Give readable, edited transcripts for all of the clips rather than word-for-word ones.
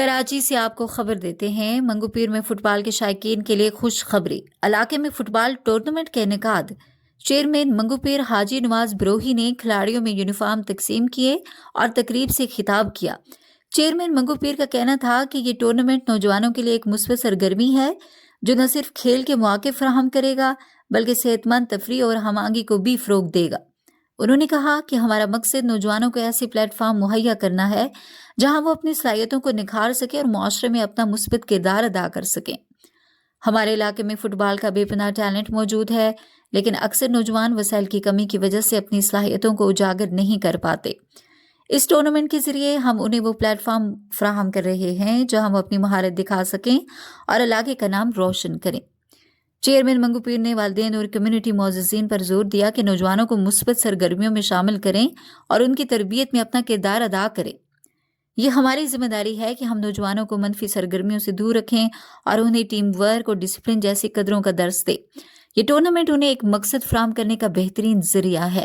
کراچی سے آپ کو خبر دیتے ہیں۔ منگو پیر میں فٹ بال کے شائقین کے لیے خوشخبری۔ علاقے میں فٹ بال ٹورنامنٹ کا انعقاد۔ چیئرمین منگو پیر حاجی نواز بروہی نے کھلاڑیوں میں یونیفارم تقسیم کیے اور تقریب سے خطاب کیا۔ چیئرمین منگو پیر کا کہنا تھا کہ یہ ٹورنامنٹ نوجوانوں کے لیے ایک مثبت سرگرمی ہے جو نہ صرف کھیل کے مواقع فراہم کرے گا بلکہ صحت مند تفریح اور ہم آہنگی کو بھی فروغ دے گا۔ انہوں نے کہا کہ ہمارا مقصد نوجوانوں کو ایسے پلیٹ فارم مہیا کرنا ہے جہاں وہ اپنی صلاحیتوں کو نکھار سکیں اور معاشرے میں اپنا مثبت کردار ادا کر سکیں۔ ہمارے علاقے میں فٹ بال کا بے پناہ ٹیلنٹ موجود ہے، لیکن اکثر نوجوان وسائل کی کمی کی وجہ سے اپنی صلاحیتوں کو اجاگر نہیں کر پاتے۔ اس ٹورنامنٹ کے ذریعے ہم انہیں وہ پلیٹ فارم فراہم کر رہے ہیں جہاں وہ اپنی مہارت دکھا سکیں اور علاقے کا نام روشن کریں۔ چیئرمین منگو پیر نے والدین اور کمیونٹی معززین پر زور دیا کہ نوجوانوں کو مثبت سرگرمیوں میں شامل کریں اور ان کی تربیت میں اپنا کردار ادا کریں۔ یہ ہماری ذمہ داری ہے کہ ہم نوجوانوں کو منفی سرگرمیوں سے دور رکھیں اور انہیں ٹیم ورک اور ڈسپلن جیسی قدروں کا درس دیں۔ یہ ٹورنامنٹ انہیں ایک مقصد فراہم کرنے کا بہترین ذریعہ ہے۔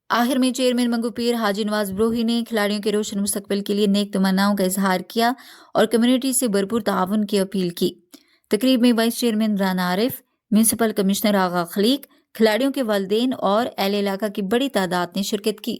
آخر میں چیئرمین منگو پیر حاجی نواز بروہی نے کھلاڑیوں کے روشن مستقبل کے لیے نیک تمناؤں کا اظہار کیا اور کمیونٹی سے بھرپور تعاون کی اپیل کی۔ تقریب میں وائس چیئرمین رانا عارف، میونسپل کمشنر آغا خلیق، کھلاڑیوں کے والدین اور اہل علاقہ کی بڑی تعداد نے شرکت کی۔